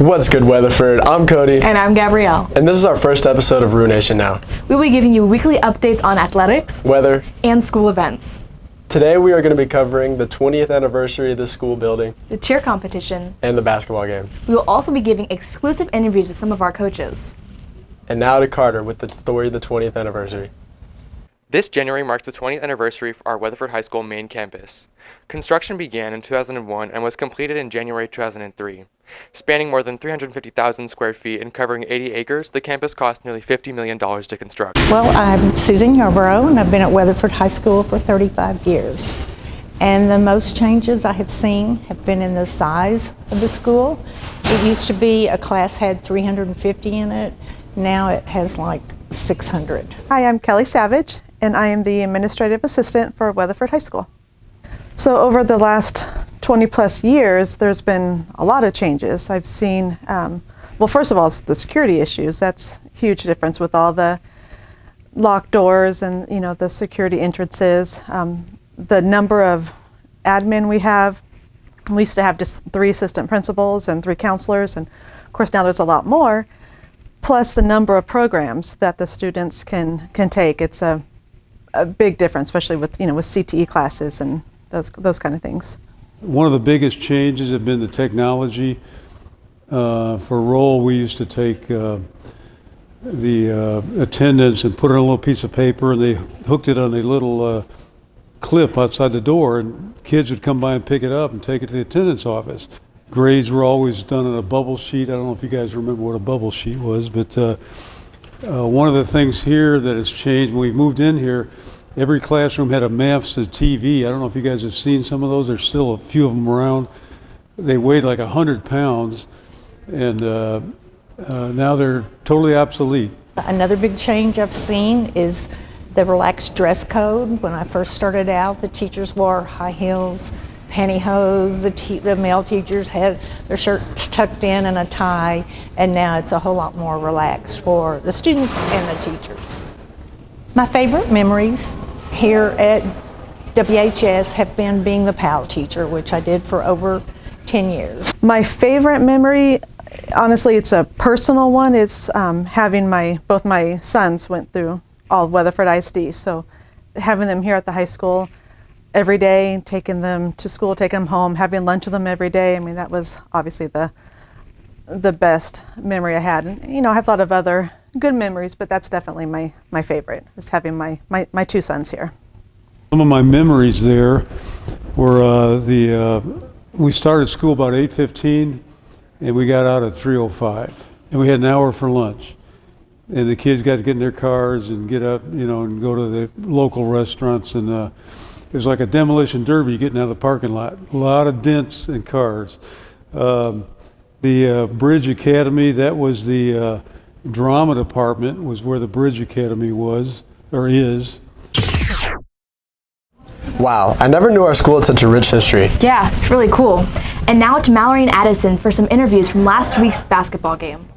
What's good, Weatherford? I'm Cody. And I'm Gabrielle. And this is our first episode of Roo Nation Now. We'll be giving you weekly updates on athletics, weather, and school events. Today we are going to be covering the 20th anniversary of the school building, the cheer competition, and the basketball game. We will also be giving exclusive interviews with some of our coaches. And now to Carter with the story of the 20th anniversary. This January marks the 20th anniversary for our Weatherford High School main campus. Construction began in 2001 and was completed in January 2003. Spanning more than 350,000 square feet and covering 80 acres, the campus cost nearly $50 million to construct. Well, I'm Susan Yarborough, and I've been at Weatherford High School for 35 years. And the most changes I have seen have been in the size of the school. It used to be a class had 350 in it. Now it has like 600. Hi, I'm Kelly Savage, and I am the administrative assistant for Weatherford High School. So over the last 20 plus years, there's been a lot of changes. I've seen, well, first of all, it's the security issues. That's a huge difference with all the locked doors and, you know, the security entrances. The number of admin we have, we used to have just 3 assistant principals and 3 counselors, and of course now there's a lot more, plus the number of programs that the students can take. It's a big difference, especially with, you know, with CTE classes and those kind of things. One of the biggest changes have been the technology. For roll, we used to take the attendance and put it on a little piece of paper, and they hooked it on a little clip outside the door, and kids would come by and pick it up and take it to the attendance office. Grades were always done on a bubble sheet. I don't know if you guys remember what a bubble sheet was, but one of the things here that has changed when we moved in here, every classroom had a maps of TV. I don't know if you guys have seen some of those. There's still a few of them around. They weighed like 100 pounds, and now they're totally obsolete. Another big change I've seen is the relaxed dress code. When I first started out, the teachers wore high heels, pantyhose. The male teachers had their shirts tucked in and a tie, and now it's a whole lot more relaxed for the students and the teachers. My favorite memories here at WHS have been being the PAL teacher, which I did for over 10 years. My favorite memory, honestly, it's a personal one. It's having both my sons went through all Weatherford ISD, so having them here at the high school every day, taking them to school, taking them home, having lunch with them every day. I mean, that was obviously the best memory I had. And, you know, I have a lot of other good memories, but that's definitely my favorite, is having my 2 sons here. Some of my memories there were we started school about 8:15, and we got out at 3:05, and we had an hour for lunch. And the kids got to get in their cars and get up, you know, and go to the local restaurants, and it was like a demolition derby getting out of the parking lot. A lot of dents and cars. The Bridge Academy, that was the drama department, was where the Bridge Academy was, or is. Wow, I never knew our school had such a rich history. Yeah, it's really cool. And now to Mallory and Addison for some interviews from last week's basketball game.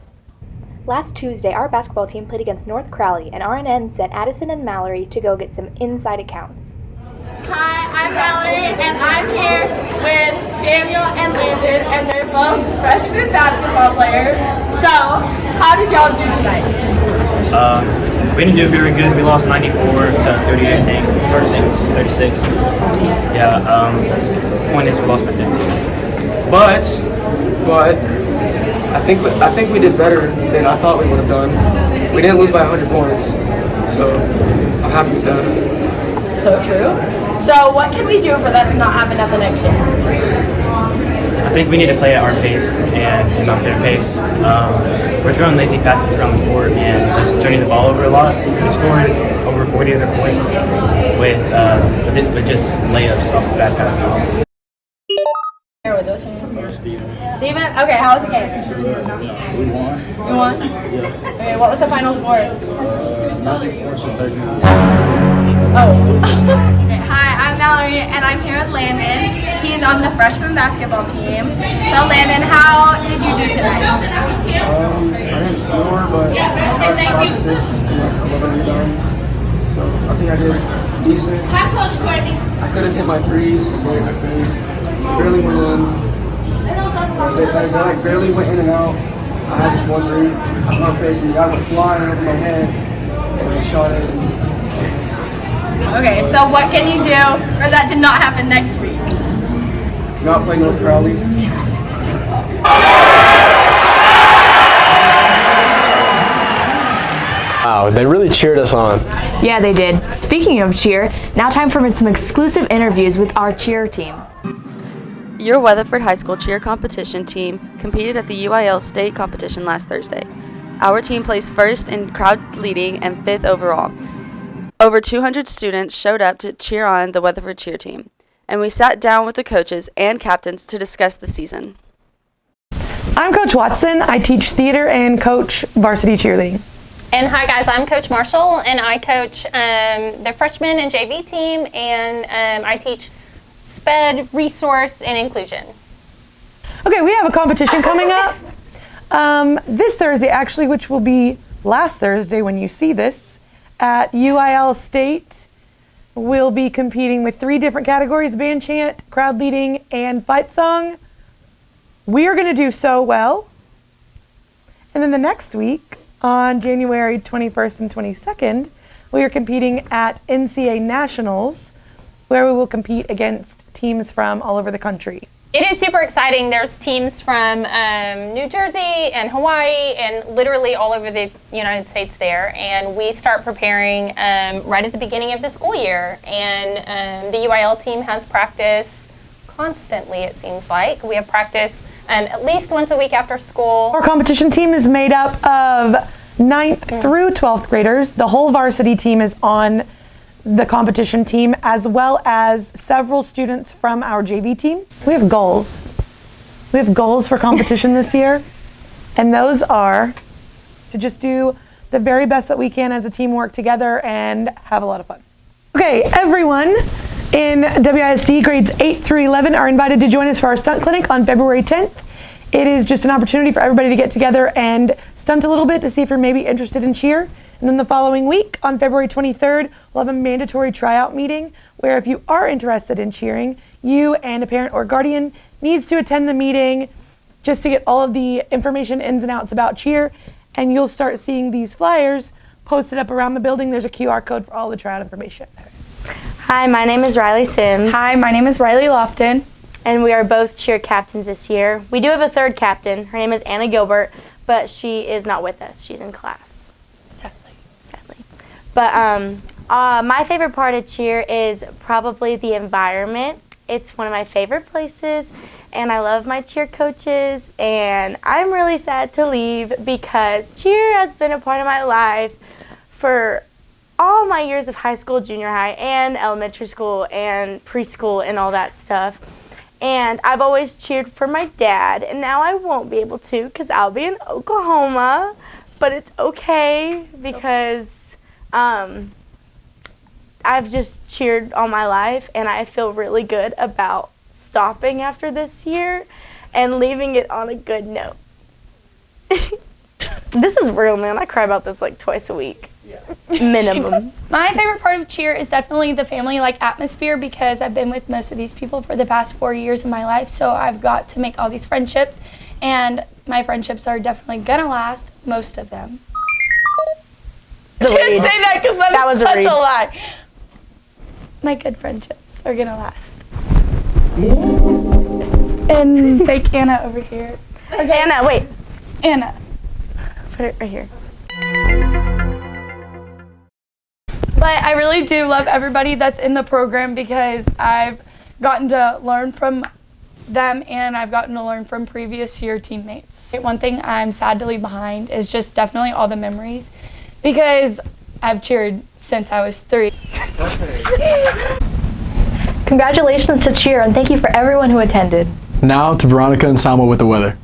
Last Tuesday, our basketball team played against North Crowley, and RNN sent Addison and Mallory to go get some inside accounts. Hi, I'm Mallory, and I'm here with Samuel and Landon, and they're both freshman basketball players. So, how did y'all do tonight? We didn't do very good. We lost 94 to 38, I think. 36. Yeah, point is we lost by 15. But I think we did better than I thought we would have done. We didn't lose by 100 points, so I'm happy with that. So true. So what can we do for that to not happen at the next game? I think we need to play at our pace and not their pace. We're throwing lazy passes around the court and just turning the ball over a lot. We scored over 40 other points with just layups off of bad passes. Here with us. Steven? Okay, how was the game? We won. You won? Yeah. Okay, what was the final score? 94 to 39. Oh. Okay, hi, I'm Mallory, and I'm here with Landon. He's on the freshman basketball team. So Landon, how did you do tonight? I didn't score, but I had assists and like 11 rebounds. So I think I did decent. Hi, Coach Courtney. I could have hit my threes, but I barely went in. They like barely went in and out. I had this 1-3. I pump fake, and the guy went flying over my head, and I shot it. Okay, so what can you do for that to not happen next week? Not play North Crowley. Wow, they really cheered us on. Yeah, they did. Speaking of cheer, now time for some exclusive interviews with our cheer team. Your Weatherford High School cheer competition team competed at the UIL state competition last Thursday. Our team placed first in crowd leading and 5th overall. Over 200 students showed up to cheer on the Weatherford cheer team, and we sat down with the coaches and captains to discuss the season. I'm Coach Watson. I teach theater and coach varsity cheerleading. And hi guys, I'm Coach Marshall, and I coach the freshman and JV team, and I teach SPED, resource, and inclusion. Okay, we have a competition coming up this Thursday, actually, which will be last Thursday when you see this, at UIL State. We'll be competing with 3 different categories: band chant, crowd leading, and fight song. We are going to do so well. And then the next week, on January 21st and 22nd, we are competing at NCAA Nationals, where we will compete against teams from all over the country. It is super exciting. There's teams from New Jersey and Hawaii and literally all over the United States there. And we start preparing right at the beginning of the school year. And the UIL team has practice constantly, it seems like. We have practice at least once a week after school. Our competition team is made up of 9th through 12th graders. The whole varsity team is on the competition team, as well as several students from our JV team. We have goals. We have goals for competition this year, and those are to just do the very best that we can as a team, work together, and have a lot of fun. Okay, everyone in WISD grades 8 through 11 are invited to join us for our stunt clinic on February 10th. It is just an opportunity for everybody to get together and stunt a little bit to see if you're maybe interested in cheer. And then the following week, on February 23rd, we'll have a mandatory tryout meeting where if you are interested in cheering, you and a parent or guardian needs to attend the meeting just to get all of the information, ins and outs about cheer. And you'll start seeing these flyers posted up around the building. There's a QR code for all the tryout information. Hi, my name is Riley Sims. Hi, my name is Riley Lofton. And we are both cheer captains this year. We do have a third captain. Her name is Anna Gilbert, but she is not with us. She's in class. Sadly. But my favorite part of cheer is probably the environment. It's one of my favorite places, and I love my cheer coaches, and I'm really sad to leave because cheer has been a part of my life for all my years of high school, junior high, and elementary school, and preschool, and all that stuff. And I've always cheered for my dad, and now I won't be able to because I'll be in Oklahoma, but it's okay because I've just cheered all my life, and I feel really good about stopping after this year and leaving it on a good note. This is real, man. I cry about this like twice a week. Minimum. My favorite part of cheer is definitely the family-like atmosphere because I've been with most of these people for the past 4 years of my life, so I've got to make all these friendships, and my friendships are definitely gonna last, most of them. Can't say that because that was such a lie. My good friendships are gonna last. And take Anna over here. Okay, Anna, wait. Anna. Put it right here. But I really do love everybody that's in the program because I've gotten to learn from them and I've gotten to learn from previous year teammates. One thing I'm sad to leave behind is just definitely all the memories because I've cheered since I was 3. Congratulations to cheer, and thank you for everyone who attended. Now to Veronica and Salma with the weather.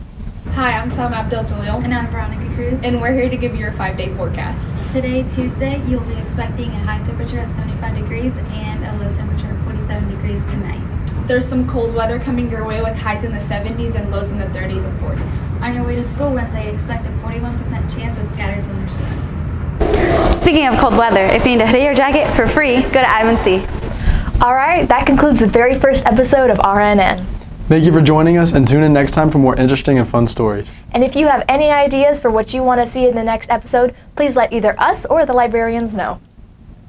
Hi, I'm Sam Abdul-Jalil. And I'm Veronica Cruz. And we're here to give you your 5-day forecast. Today, Tuesday, you'll be expecting a high temperature of 75 degrees and a low temperature of 47 degrees tonight. There's some cold weather coming your way with highs in the 70s and lows in the 30s and 40s. On your way to school Wednesday, expect a 41% chance of scattered thunderstorms. Speaking of cold weather, if you need a hoodie or jacket for free, go to Admin C. All right, that concludes the very first episode of RNN. Thank you for joining us, and tune in next time for more interesting and fun stories. And if you have any ideas for what you want to see in the next episode, please let either us or the librarians know.